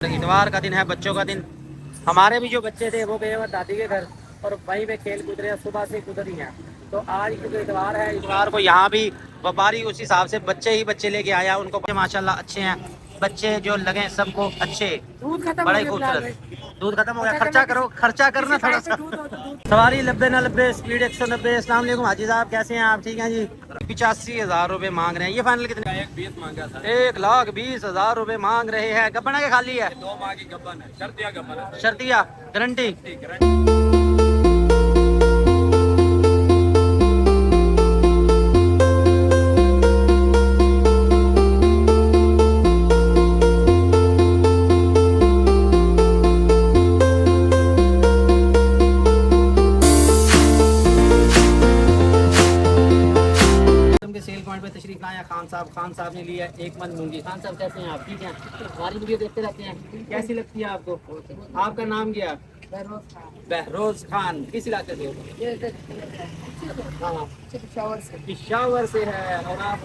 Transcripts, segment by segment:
इतवार का दिन है, बच्चों का दिन। हमारे भी जो बच्चे थे वो गए हुए दादी के घर और वहीं पे खेल कूद रहे हैं, सुबह से कूद रही हैं। तो आज क्योंकि इतवार है, इतवार को यहाँ भी व्यापारी उस हिसाब से बच्चे ही बच्चे लेके आया। उनको माशाल्लाह अच्छे हैं बच्चे, जो लगे सबको अच्छे, बड़ा ही खूबसूरत। दूध खत्म हो गया, खर्चा करो, खर्चा करना थोड़ा सा। सवारी 90 ना 90, स्पीड 190। अस्सलाम वालेकुम हाजी साहब, कैसे हैं आप? ठीक हैं जी। 85,000 रुपए मांग रहे हैं। ये फाइनल कितने? 1,20 मांगा था। 1,20,000 रुपए मांग रहे हैं। गब्बन है कि खाली है? 2 माह की गब्बन है, शर्तिया गब्बन है। शर्तिया गारंटी। सेल पॉइंट पे तशरीफ लाया खान साहब ने लिया 1 मन मूंगी। खान साहब कैसे हैं आप? ठीक हैं? हमारी वीडियो देखते रहते हैं, कैसी लगती है आपको? आपका नाम क्या? बहरोज खान। किस इलाके से? हाँ, पिशावर से है। और आप?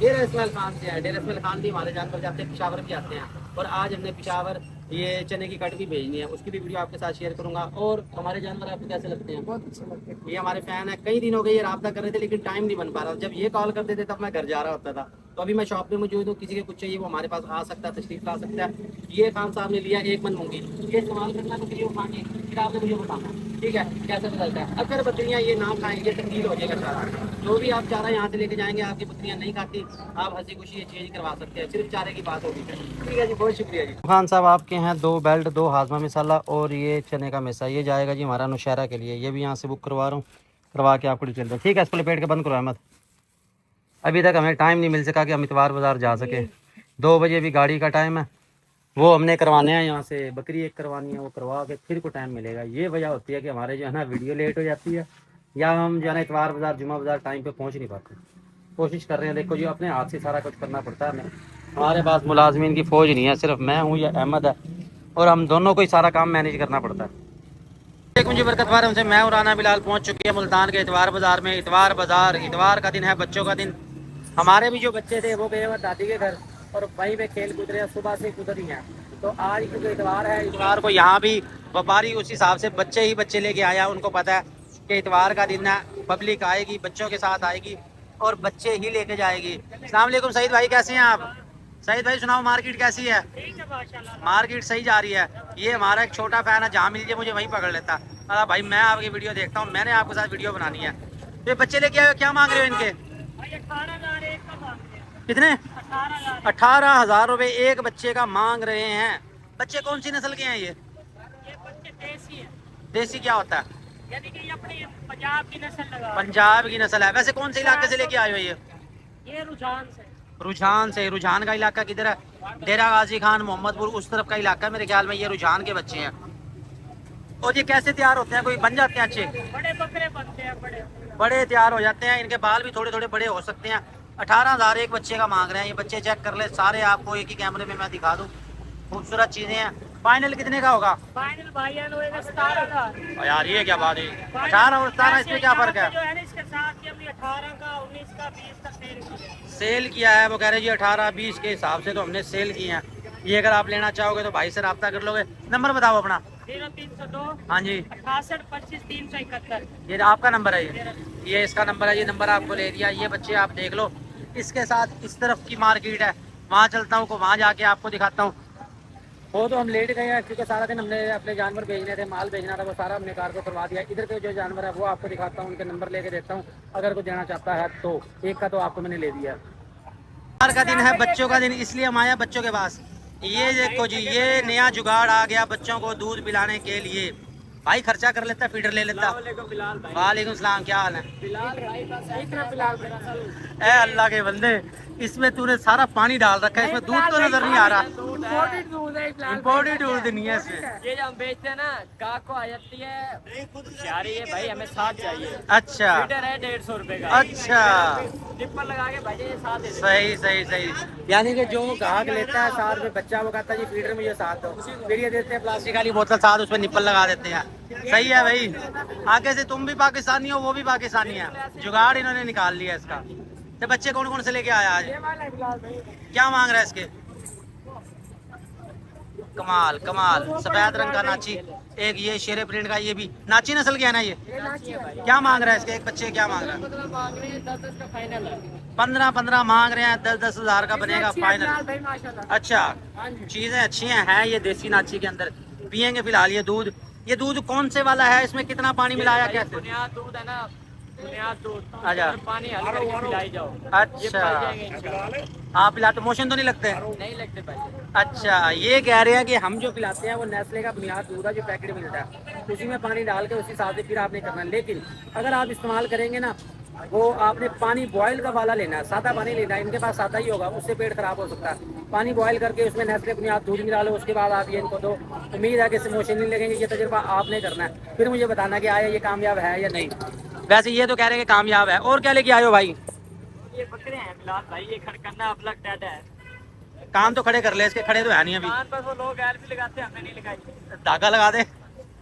डेरा इस्माइल खान से है। डेरा इस्माइल खान भी हमारे जानवर जाते हैं, पिशावर भी आते हैं। और आज हमने पिशावर ये चने की कट भी भेजनी है, उसकी भी वीडियो आपके साथ शेयर करूंगा। और हमारे जानवर आपको कैसे लगते हैं? बहुत अच्छे लगते हैं। ये हमारे फैन है, कई दिन हो गए ये रब्ता कर रहे थे लेकिन टाइम नहीं बन पा रहा। जब ये कॉल करते थे तब मैं घर जा रहा होता था। तो अभी मैं शॉप पे मौजूद हूँ, किसी के कुछ चाहिए वो हमारे पास आ सकता है, तशरीफ ला सकता है। ये खान साहब ने लिया 1 मन मूंगी। ये इस्तेमाल करना तो फिर खाएंगे, फिर आपने मुझे बताना, ठीक है, कैसे बदलता है। अगर बकरियाँ ये ना खाएंगे तब्दील हो जाएगा सारा। जो भी आप चारा यहाँ से लेके जाएंगे, आपकी बकरियाँ नहीं खाती, आप हंसी खुशी ये चेंज करवा सकते हैं। सिर्फ चारे की बात होगी। ठीक है जी, बहुत शुक्रिया जी। खान साहब आपके हैं 2 बेल्ट, 2 हाजमा मसाला और ये चने का मिसा। ये जाएगा जी हमारा नौशहरा के लिए। ये भी यहाँ से बुक करवा रहा हूँ, करवा के आपको डिटेल। ठीक है, इसको लपेट के बंद करो अहमद। अभी तक हमें टाइम नहीं मिल सका कि हम इतवार बाज़ार जा सके। 2 बजे भी गाड़ी का टाइम है, वो हमने करवाने हैं यहाँ से। बकरी एक करवानी है, वो करवा के फिर को टाइम मिलेगा। ये वजह होती है कि हमारे जो है ना वीडियो लेट हो जाती है, या हम जो है ना इतवार बाज़ार जुमा बाज़ार टाइम पे पहुँच नहीं पाते। कोशिश कर रहे हैं, देखो जी अपने हाथ से सारा कुछ करना पड़ता है हमें। हमारे पास मुलाजमीन की फ़ौज नहीं है, सिर्फ मैं हूँ या अहमद है, और हम दोनों को ही सारा काम मैनेज करना पड़ता है। एक मुझे बरकत वार उनसे मैं और राना बिलाल पहुँच चुकी है मुल्तान के इतवार बाज़ार में। इतवार बाज़ार, इतवार का दिन है, बच्चों का दिन। हमारे भी जो बच्चे थे वो गए हुए दादी के घर और वहीं पे खेल कूद रहे हैं, सुबह से कूद रही हैं। तो आज क्योंकि इतवार है, इतवार को यहाँ भी व्यापारी उस हिसाब से बच्चे ही बच्चे लेके आया। उनको पता है कि इतवार का दिन है, पब्लिक आएगी, बच्चों के साथ आएगी और बच्चे ही लेके जाएगी। अस्सलाम वालेकुम सईद भाई, कैसे हैं आप? सईद भाई सुनाओ, मार्केट कैसी है? मार्केट सही जा रही है। ये हमारा एक छोटा फैन है, जहाँ मिल जाए मुझे वहीं पकड़ लेता। भाई मैं आपकी वीडियो देखता हूँ, मैंने आपके साथ वीडियो बनानी है। तो ये बच्चे लेके आए, क्या मांग रहे हो इनके? कितने? 18,000 रुपए एक बच्चे का मांग रहे हैं। बच्चे कौन सी नस्ल के हैं ये? बच्चे देसी है। देसी क्या होता है? यानी कि ये अपनी पंजाब की नस्ल लगा। पंजाब की नस्ल है। वैसे कौन से इलाके से लेके आए हो ये? ये रुझान से। रुझान से। रुझान का इलाका किधर है? डेरा गाजी खान, मोहम्मदपुर, उस तरफ का इलाका है मेरे ख्याल में। ये रुझान के बच्चे हैं। और ये कैसे तैयार होते हैं? कोई बन जाते हैं अच्छे? बड़े बकरे बनते हैं, बड़े बड़े तैयार हो जाते हैं। इनके बाल भी थोड़े थोड़े बड़े हो सकते हैं। 18,000 एक बच्चे का मांग रहे हैं। ये बच्चे चेक कर ले सारे, आपको एक ही कैमरे में मैं दिखा दूं। खूबसूरत चीजें हैं। फाइनल कितने का होगा? फाइनल भाई होएगा 17,000। यार ये क्या बात है, 18 और 17 इसमें क्या फर्क है? जो है ना इसके साथ ये अपनी 18 का, 19 का, 20 का सेल किया है। वो कह रहे जी 18-20 के हिसाब से तो हमने सेल किए हैं। ये अगर आप लेना चाहोगे तो भाई से रब्ता कर लोगे। नंबर बताओ अपना। 0302। हाँ जी, 68 25 371। ये आपका नंबर है? ये इसका नंबर है। ये नंबर आपको ले दिया। ये बच्चे आप देख लो। इसके साथ इस तरफ की मार्केट है, वहाँ चलता हूँ, वहाँ जाके आपको दिखाता हूँ। वो तो हम लेट गए हैं क्योंकि सारा दिन हमने अपने जानवर भेजने थे, माल भेजना था, वो सारा हमने कार को करवा दिया। इधर के जो जानवर है वो आपको दिखाता हूँ, उनके नंबर लेके देता हूँ। अगर कोई देना चाहता है तो एक का तो आपको मैंने ले दिया। इतवार का दिन है, बच्चों का दिन, इसलिए हम आए बच्चों के पास। ये देखो जी, ये नया जुगाड़ आ गया बच्चों को दूध पिलाने के लिए। भाई खर्चा कर लेता, फीडर ले लेता। वालेकुम सलाम, क्या हाल है? ए अल्लाह के बंदे, इसमें तूने सारा पानी डाल रखा है, इसमें दूध तो नजर नहीं आ रहा। इम्पोर्टेड दूध नहीं है इसमें। ये जो हम बेचते हैं ना, गाहक को आ जाती है यारी है भाई, हमें 7 चाहिए। अच्छा लीटर है 150 रुपए का। अच्छा, टिप्पर लगा के भाई ये 7 दे। सही सही सही। यानी कि जो ग्राहक लेता है 7 रुपये, बच्चा वो कहता है जी फीडर में ये 7 दो, फिर ये देते हैं प्लास्टिक वाली बोतल 7, उसमें निप्पल लगा देते हैं। सही है भाई, आगे से तुम भी पाकिस्तानी हो, वो भी पाकिस्तानी है। जुगाड़ इन्होंने निकाल लिया इसका। तो बच्चे कौन कौन से लेके आया आज? क्या मांग रहा है इसके? कमाल कमाल, सफेद रंग का नाची। एक ये शेरे प्रिंट का, ये भी नाची नस्ल के है ना ये? क्या मांग रहा है इसके एक बच्चे, क्या मांग रहा है? 15-15 मांग रहे हैं, 10-10 हजार का बनेगा फाइनल। अच्छा, चीजें अच्छी हैं ये देसी नाची के अंदर। पियेंगे फिलहाल ये दूध कौन से वाला है, इसमें कितना पानी मिलाया, कैसे? बुनियाद दूध है ना, बुनियाद दूध। अच्छा। और पानी हल्का करके पिलाई जाओ। ये अच्छा, पल जाएंगे इंशाल्लाह। आप पिलाते मोशन तो नहीं लगते? नहीं लगते भाई। अच्छा, ये कह रहे हैं कि हम जो पिलाते हैं वो नेस्ले का बुनियाद दूध है जो पैकेट मिलता है, उसी में पानी डाल के उसी हिसाब से फिर आपने करना है। लेकिन अगर आप इस्तेमाल करेंगे ना, वो आपने पानी बॉयल का वाला लेना है, सादा पानी लेना है। इनके पास सादा ही होगा, उससे पेट खराब हो सकता है। पानी बॉयल करके उसमें नेस्ले बुनियाद दूध मिला लो, उसके बाद आप ये इनको दो। उम्मीद है कि इससे मोशन नहीं लगेंगे। ये तजुर्बा आपने करना है, फिर मुझे बताना कि आया ये कामयाब है या नहीं। वैसे ये तो कह रहे हैं कि कामयाब है। और क्या लेके आए हो भाई? ये बकरे हैं फिलहाल भाई, ये खड़कन्ना अपलग डेड है। कान तो खड़े कर ले इसके, खड़े तो है नहीं अभी। कान पर वो लोग ऐल भी लगाते हैं, हमने नहीं लगाई। धागा लगा दे।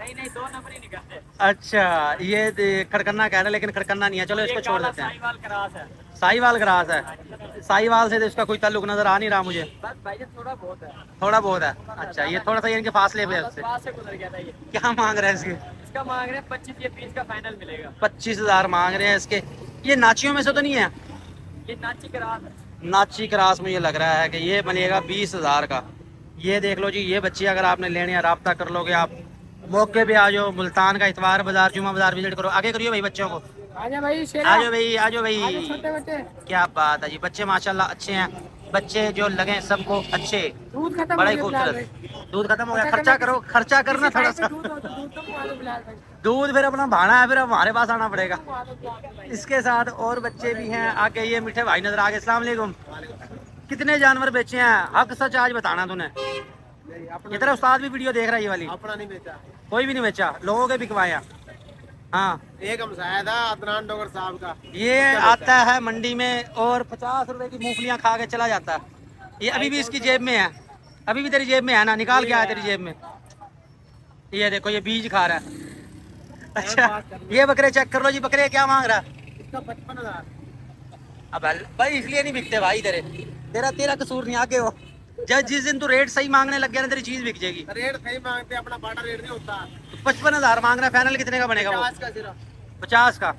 नहीं 2 नंबर ही निकलते। अच्छा, ये खड़कन्ना कह रहे हैं, लेकिन खड़कन्ना नहीं है। चलो इसको छोड़ देते हैं। साहिवाल क्रास है। साहिवाल ग्रास है। साहिवाल से तो इसका कोई ताल्लुक नजर आ नहीं रहा मुझे। बस भाई ये थोड़ा बहुत है। थोड़ा बहुत है। अच्छा, ये थोड़ा सा इनके फासले पे है उससे। पास से गुजर गया था ये। क्या मांग रहे हैं इसके? इसका मांग रहे हैं 25, ये 20 का फाइनल मिलेगा। 25,000 मांग रहे हैं इसके। ये नाचियों में से तो नहीं है? ये नाची क्रास है। नाची क्रास मुझे लग रहा है कि ये बनेगा 20,000 का। ये देख लो जी, ये बच्चे अगर आपने लेने हैं राब्ता कर लोगे आप। मौके पे आ जाओ, मुल्तान का इतवार बाजार, जुमा बाजार विजिट करो। आगे करियो भाई बच्चों को। आजा भाई आजो भाई, आजो भाई। छोटे बच्चे। क्या बात है जी, बच्चे माशाल्लाह अच्छे हैं। बच्चे जो लगे सबको अच्छे, दूध खत्म बड़ा ही खूबसूरत। दूध खत्म हो गया, खर्चा करो, खर्चा करना थोड़ा सा। दूध फिर अपना भाना है, फिर हमारे पास आना पड़ेगा। इसके साथ और बच्चे भी हैं। आगे ये मीठे भाई नजर आ गए। अस्सलाम वालेकुम। कितने जानवर बेचे हैं? हक सच आज बताना तूने। ये तेरा उस्ताद भी वीडियो देख रहा है ये वाली? अपना नहीं बेचा, कोई भी नहीं बेचा, लोगों के बिकवाए हैं। हाँ, एक हम शायद अदनान डोगर साहब का। ये आता है मंडी में और 50 रुपए की मूंगफलियां खा के चला जाता है। ये अभी भी इसकी जेब में है, अभी भी तेरी जेब में है ना, निकाल के आया तेरी जेब में। ये देखो, ये बीज खा रहा है। अच्छा, ये बकरे चेक कर लो जी। बकरे क्या मांग रहा है? इसका 55,000। अब भाई इसलिए नहीं बिकते भाई, तेरा कसूर नहीं। आगे हो जब जिस दिन तू रेट सही मांगने लग गया ना, तेरी चीज बिक जाएगी। रेट सही मांगते, अपना बाटा रेट नहीं होता। 55,000 मांग रहा है। फाइनल कितने का बनेगा वो? 50 का सिर्फ। 50 का।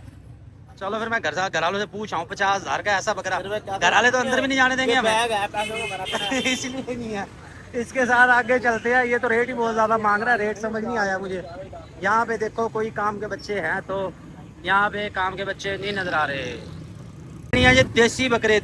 चलो फिर मैं घर वालों से पूछ आऊँ। 50,000 का ऐसा बकरा घर वाले तो अंदर भी नहीं जाने देंगे हमें। बैग है, पैसों को भरा पड़ा है। इसलिए नहीं है। इसके साथ आगे चलते हैं। ये तो रेट ही बहुत ज्यादा मांग रहा है, रेट समझ नहीं आया मुझे। यहाँ पे देखो कोई काम के बच्चे हैं तो यहाँ पे काम के बच्चे नहीं नजर आ रहे। ये देसी बकरे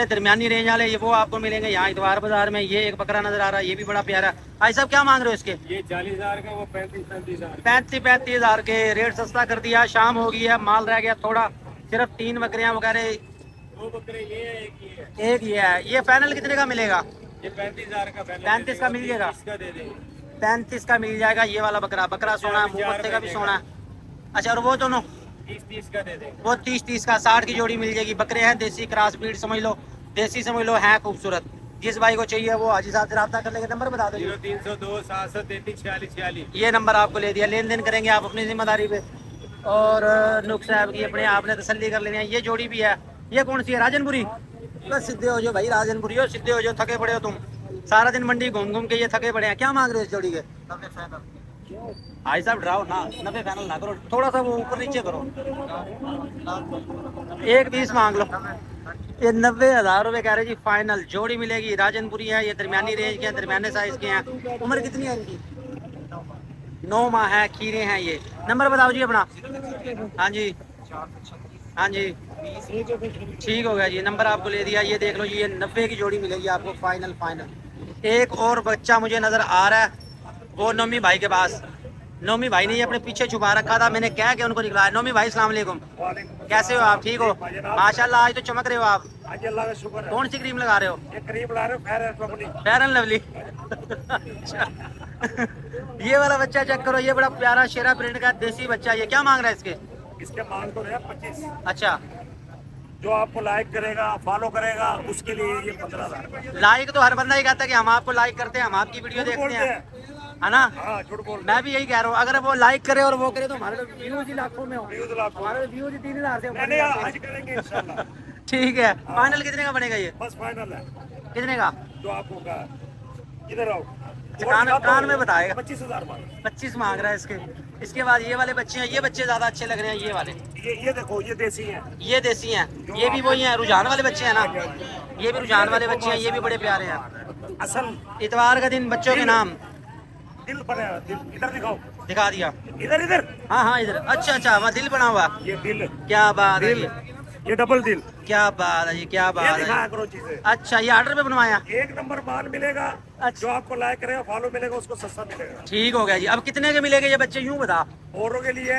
दरमियानी रेंज वाले, ये वो आपको मिलेंगे यहाँ इतवार बाजार में। ये एक बकरा नजर आ रहा है, ये भी बड़ा प्यारा है। भाई साहब क्या मांग रहे हो इसके? ये 40,000 का, वो 35,000। 35,000 के रेट सस्ता कर दिया। शाम हो गई है, माल रह गया थोड़ा, सिर्फ 3 बकरियां वगैरह। दो बकरे ये है, एक ये है। एक ये है। ये फाइनल कितने का मिलेगा? ये 35,000 का। 35 का मिल जाएगा। 30 का दे देंगे। 35 का मिल जाएगा। ये वाला बकरा सोना है, मुंह पत्ते का भी सोना है। अच्छा, और वो दोनों 30 का दे देंगे। वो 30 का 60 की जोड़ी मिल जाएगी। बकरे हैं देसी क्रॉस ब्रीड समझ लो, देसी समझ लो, है खूबसूरत। जिस भाई को चाहिए वो हाजी साहब से रब्ता कर लेंगे। नंबर बता दो। 0302 733 46 46। ये नंबर आपको ले दिया, लेन देन करेंगे आप अपनी जिम्मेदारी पे। और नुक साहब की अपने आपने तसल्ली कर लेनी है। ये जोड़ी भी है। ये कौन सी है? राजनपुरी। बस सीधे हो जाओ भाई, राजनपुरी हो, सीधे हो जाओ। थके पड़े हो तुम, सारा दिन मंडी घूम घूम के ये थके पड़े हैं। क्या मांग रहे हो इस जोड़ी के? भाई साहब ड्राओ ना, 90 फाइनल ना करो, थोड़ा सा वो ऊपर नीचे करो। 1 20 मांग लो। ये 90,000 रुपए कह रहे जी फाइनल। जोड़ी मिलेगी, राजनपुरी है, ये दरमियानी रेंज के हैं, दरमियाने साइज के हैं। उम्र कितनी है इनकी? 9 माह है, खीरे हैं ये। नंबर बताओ जी अपना। हाँ जी, हाँ जी, ठीक हो गया जी, नंबर आपको ले दिया। ये देख लो जी, ये 90 की जोड़ी मिलेगी आपको फाइनल। एक और बच्चा मुझे नजर आ रहा है, वो नोमी भाई के पास। नोमी भाई ने ये अपने पीछे छुपा रखा था, मैंने क्या कि उनको निकला है। नोमी भाई अस्सलाम वालेकुम, कैसे हो आप? ठीक हो माशाल्लाह, आज तो चमक रहे हो आप। अल्लाह का शुक्र है। कौन सी क्रीम लगा रहे हो? ये करीब ला रहे हो, फेयर एंड लवली। अच्छा। ये वाला बच्चा चेक करो, ये बड़ा प्यारा शेरा प्रिंट का देसी बच्चा। ये क्या मांग रहा है इसके? इसके मांग तो है 25। अच्छा, जो आपको लाइक करेगा, फॉलो करेगा, उसके लिए ये 15,000। लाइक तो हर बंदा ही कहता है कि हम आपको लाइक करते हैं, हम आपकी वीडियो देखते हैं, है ना? हाँ, झूठ बोल। मैं भी यही कह रहा हूँ, अगर वो लाइक करे और वो करे तो हमारे तो व्यूज ही लाखों में हो। व्यूज लाखों। हमारे व्यूज 3,000 से ऊपर नहीं, जाते हैं। आज करेंगे इंशाल्लाह। ठीक है, फाइनल कितने का बनेगा ये? बस फाइनल है कितने का? जो आपको कहा। इधर आओ। कान में बताएगा। 25,000 25 मांग रहा है इसके। इसके बाद ये वाले बच्चे हैं, ये बच्चे ज्यादा अच्छे लग रहे हैं ये वाले। ये देखो, ये देसी है। ये देसी हैं, ये भी वही हैं रुझान वाले बच्चे हैं ना, ये भी रुझान वाले बच्चे हैं, ये भी बड़े प्यारे हैं। असल इतवार का दिन बच्चों के नाम दिल बने, दिल इधर दिखाओ, दिखा दिया। इधर इधर, हाँ हाँ इधर, अच्छा अच्छा वहाँ दिल बना हुआ। ये दिल, क्या बात है, ये डबल दिल, क्या बात है जी, क्या ये बात है। दिखाया करो चीजें। अच्छा ये ऑर्डर पे बनवाया। एक नंबर माल मिलेगा। अच्छा। जो आपको लाइक करेगा, फॉलो मिलेगा, उसको सस्ता मिलेगा। ठीक हो गया जी। अब कितने के मिलेंगे ये बच्चे यूं बता। औरों के लिए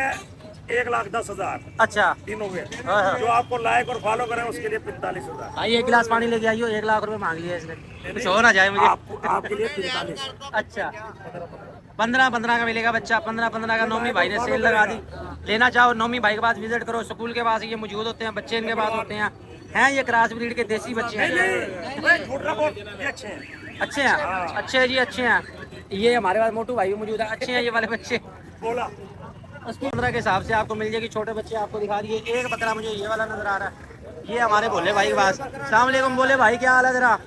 1,10,000 अच्छा तीन हो गए। हाँ, हाँ। जो आपको लाइक और फॉलो करे उसके लिए 45,000। भाई एक गिलास पानी लेके आइयो, 1 लाख रुपए मांग लिया इसने, कुछ हो ना जाए मुझे। आपके लिए 45। अच्छा 15 का मिलेगा बच्चा, 15 का। नौमी भाई ने सेल लगा दी। लेना चाहो नौमी भाई के पास विजिट करो, स्कूल के पास ये मौजूद होते हैं, बच्चे इनके पास होते हैं ये क्रॉस ब्रीड के देसी बच्चे हैं। ये अच्छे हैं। अच्छे हैं, अच्छे हैं जी, अच्छे हैं। ये हमारे पास मोटू भाई भी मौजूद है, अच्छे हैं ये वाले बच्चे। बोला उसकी 15 के हिसाब से आपको मिल जाएगी। छोटे बच्चे आपको दिखा दिए। एक बकरा मुझे ये वाला नजर आ रहा है, ये हमारे भोले भाई के पास। सलाम वालेकुम बोले भाई, क्या हाल है जरा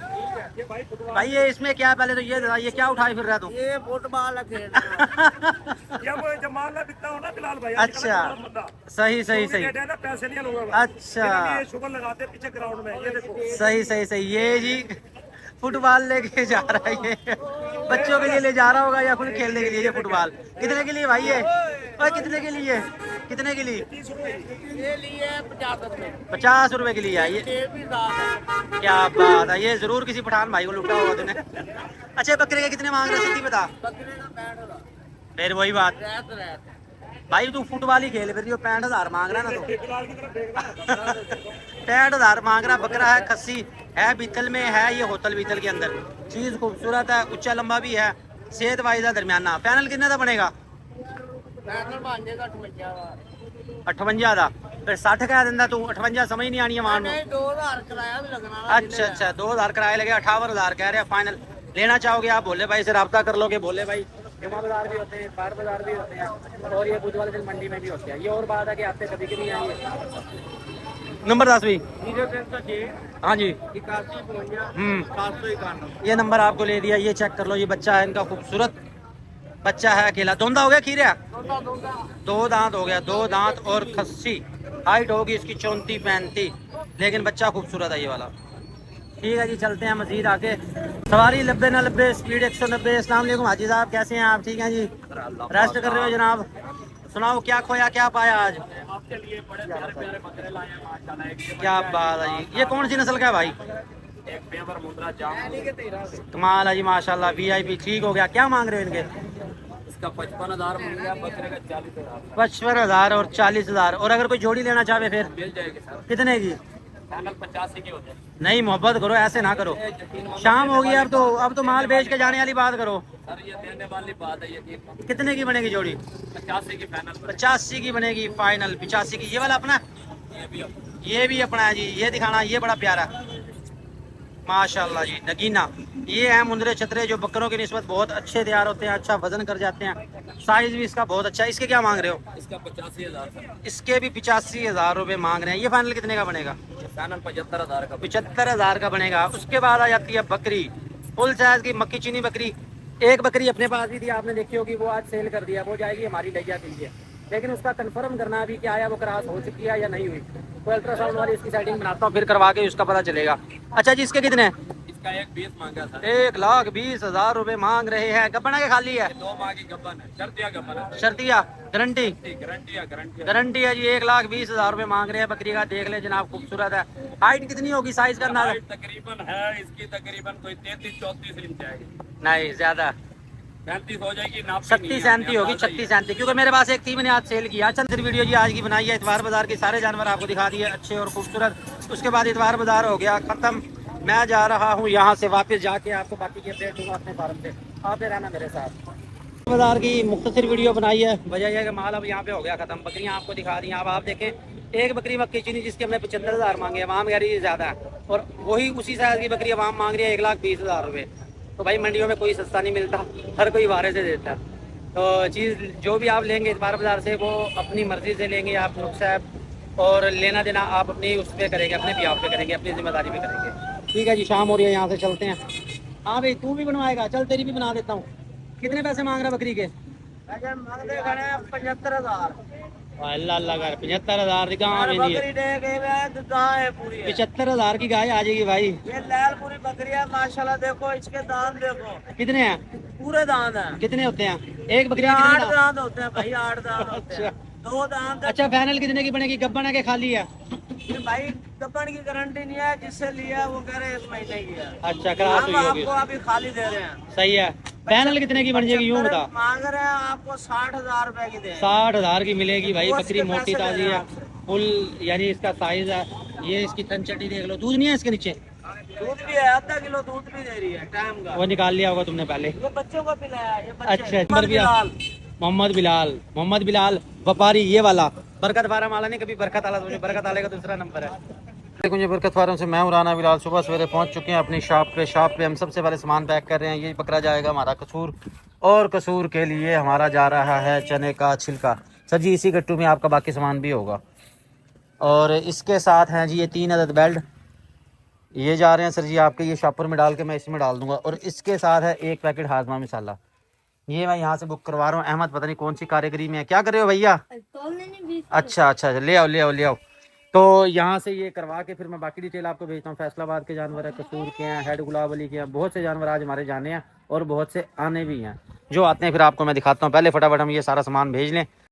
भाई? ये इसमें क्या है, पहले तो ये क्या उठाए फिर रहा तू? ये फुटबॉल जब माल बिकता हो ना बिलाल भाई, अच्छा सही सही सही, पैसे नहीं लोग। अच्छा ये शुगर लगाते पीछे ग्राउंड में, ये देखो। सही सही सही। ये जी फुटबॉल लेके जा रहा है ये, बच्चों के लिए ले जा रहा होगा या खुद खेलने के लिए। ये फुटबॉल कितने के लिए भाई ये? और कितने के लिए, कितने के लिए? ये लिए 50 रुपए। 50 रुपए के लिए है ये। ये भी साथ है। क्या बात है, ये जरूर किसी पठान भाई को लुटा होगा तूने। अच्छा बकरे के कितने मांग रहे, सीधी बता। बकरे का 65,000। फिर वही बात रहत भाई, तू फुटबॉल ही खेल, फिर जो 65,000 मांग रहा है ना तो 65,000 मांग रहा। बकरा है, खस्सी है, बीतल में है, ये होटल बीतल के अंदर। चीज खूबसूरत है, ऊंचा लंबा भी है, सेहत वाइज है, दरमियाना। पैनल कितने का बनेगा? पैनल बन जाएगा 58,000। 58 का। फिर 60 का देंदा तू, 58 समझ नहीं आनी है मान नहीं 2000 किराया भी लगना। अच्छा अच्छा 2000 किराया लगे, 58,000 कह रहे हैं फाइनल। लेना चाहोगे आप भोले भाई से रब्ता कर लोगे। भोले भाई जुमा बाजार भी होते हैं, बार बाजार भी होते हैं, और ये बुधवार दिन मंडी में भी होते हैं। ये और बात है कि आपसे कभी कभी आइए। नंबर 10 भाई। 0306 हाँ जी 8152 751। ये नंबर आपको ले दिया। ये चेक कर लो, ये बच्चा है इनका खूबसूरत बच्चा है, अकेला। दोंदा हो गया, खीरा 2 दांत हो गया, 2 दांत और खस्सी। हाइट होगी इसकी 34-35, लेकिन बच्चा खूबसूरत है ये वाला। ठीक है जी, चलते हैं मजीद आगे। सवारी 90 ना 90, स्पीड 190। अस्सलाम वालेकुम हाजी साहब, कैसे हैं आप? ठीक हैं जी, रेस्ट कर रहे हो जनाब? सुनाओ क्या खोया क्या पाया आज? आपके लिए बड़े प्यारे प्यारे बकरे लाए हैं माशाल्लाह। क्या बात है जी, ये कौन सी नस्ल का है भाई? एक पेवर मुद्रा जाम, कमाल है जी माशाल्लाह, VIP। ठीक हो गया। क्या मांग रहे हो इनके? इसका 55,000 मिलेगा, बकरे का 40,000 55,000 और 40,000। और अगर कोई जोड़ी लेना चाहे फिर मिल जाएगी सर। कितने की? पैनल 85 के होते हैं। नहीं मोहब्बत करो, ऐसे ना करो। शाम होगी अब तो माल बेच के जाने वाली बात करो। सर ये देने वाली बात है, यकीन। कितने की बनेगी जोड़ी? 85 की फाइनल। 85 की बनेगी फाइनल। 85 की। ये वाला अपना, ये भी अपना है जी। ये दिखाना, ये बड़ा प्यारा माशाल्लाह जी, नगीना। ये है मुंदरे छतरे, जो बकरों की निस्बत बहुत अच्छे तैयार होते हैं, अच्छा वजन कर जाते हैं। साइज भी इसका बहुत अच्छा है। इसके क्या मांग रहे हो? इसका 85,000 सर। इसके भी 85,000 रुपए मांग रहे हैं। ये फाइनल कितने का बनेगा? ये फाइनल 75,000 का। 75,000 का बनेगा। उसके बाद आ जाती है बकरी, फुल साइज की मक्की चीनी बकरी। एक बकरी अपने पास भी थी, आपने देखी होगी, वो आज सेल कर दिया। वो जाएगी हमारी डैया के लिए, लेकिन उसका कंफर्म करना अभी क्या है, वो क्रॉस हो चुकी है या नहीं हुई। तो अल्ट्रासाउंड वाली इसकी सेटिंग बनाता हूँ, फिर करवा के उसका पता चलेगा। अच्छा जी, इसके कितने? इसका 1,20 मांगा था। 1,20,000 रुपए मांग रहे हैं। गब्बना के खाली है? 2 माह की गब्बन है, शर्तिया गब्बन है। शर्तिया गारंटी? गारंटी गारंटी है जी। 1,20,000 रुपए मांग रहे हैं बकरी का। देख ले जनाब, खूबसूरत है। हाइट कितनी होगी, साइज का अंदाजा? तकरीबन है इसकी, तकरीबन कोई 33-34 इंच आएगी। नहीं ज्यादा, 35 हो जाएगी। 36-37 होगी, 36-37। क्योंकि मेरे पास एक थी, मैंने आज सेल किया। चल फिर वीडियो जी आज की बनाई है। इतवार बाजार के सारे जानवर आपको दिखा दिए, अच्छे और खूबसूरत। उसके बाद इतवार बाजार हो गया खत्म। मैं जा रहा हूँ यहाँ से, वापस जाके आपको बाकी की अपडेट दूंगा अपने फार्म से। आते रहना मेरे साथ। बाजार की मुख्तसर वीडियो बनाई है, वजह यह है कि माल अब यहाँ पे हो गया खत्म। बकरियाँ आपको दिखा दी। अब आप देखें, एक बकरी मक्की चीनी जिसकी हमने 75,000 मांगे, अवाम कह रही है ज़्यादा है, और वही उसी साइज़ की बकरी अवाम मांग रही है 1,20,000 रुपये। तो भाई मंडियों में कोई सस्ता नहीं मिलता, हर कोई वारे से देता है। तो चीज़ जो भी आप लेंगे इतवार बाजार से, वो अपनी मर्ज़ी से लेंगे आप नुस्खा, और लेना देना आप अपनी उस पर करेंगे, अपने भी आप पे करेंगे, अपनी जिम्मेदारी पे करेंगे। ठीक है जी, शाम हो रही है, यहाँ से चलते हैं। हाँ भाई तू भी बनवाएगा, चल तेरी भी बना देता हूँ। कितने पैसे मांग रहा बकरी के? मंगते खड़े 75,000। अल्लाह अल्लाह कर 75,000 की गाँव में नहीं है। बकरी दे गए गाय है पूरी है। 75,000 की गाय आ जाएगी भाई। ये लाल पूरी बकरी है माशाल्लाह, देखो इसके दांत देखो, कितने हैं? पूरे दांत हैं। कितने होते हैं एक बकरी ये के? 8 कितने दांत होते हैं भाई, 8 दांत होते हैं। 2 दांत है। अच्छा फाइनल कितने की बनेगी? गब्बन है के खाली है? ये भाई गब्बन की गारंटी नहीं है, जिससे लिया वो कह रहे 1 महीने की है। अच्छा क्रॉस हम हुई होगी। आपको अभी खाली दे रहे हैं। सही है। फाइनल कितने की बन जाएगी यूं बता? मांग रहे हैं आपको 60,000 रुपए की दे। 60,000 की मिलेगी भाई। वो बकरी इसके मोटी पैसे ताजी दे रहे है, हैं फुल यानी इसका साइज है। ये इसकी थनचटी देख लो, दूध नहीं है इसके नीचे? दूध भी है, आधा किलो दूध भी दे रही है टाइम का। वो निकाल लिया होगा तुमने पहले। ये बच्चों को पिलाया, ये बच्चे। अच्छा नंबर भी मोहम्मद बिलाल व्यापारी, ये वाला बरकत फार्म वाला नहीं, कभी बरकत वाला तुझे, बरकत वाले का दूसरा नंबर है। देखो ये बरकत फार्म से मैं हूं राना बिलाल। सुबह सवेरे पहुंच चुके हैं अपनी शॉप पे हम सबसे पहले सामान पैक कर रहे हैं। ये पकड़ा जाएगा हमारा कसूर, और कसूर के लिए हमारा जा रहा है चने का छिलका। सर जी इसी गट्टू में आपका बाकी सामान भी होगा। और इसके साथ हैं जी ये 3 अदद बेल्ट, ये जा रहे हैं सर जी आपके, ये शॉपर में डाल के मैं इसमें डाल दूंगा। और इसके साथ है 1 पैकेट हाजमा मसाला, ये मैं यहाँ से बुक करवा रहा हूँ। अहमद पता नहीं कौन सी कारीगरी में है। क्या कर रहे हो भैया? अच्छा अच्छा ले आओ। तो यहाँ से ये करवा के फिर मैं बाकी डिटेल आपको भेजता हूँ। फैसलाबाद के जानवर है, कसूर के हैं, हेड गुलाब अली के हैं, बहुत से जानवर आज हमारे जाने हैं और बहुत से आने भी हैं। जो आते हैं फिर आपको मैं दिखाता हूँ। पहले फटाफट हम ये सारा सामान भेज लें।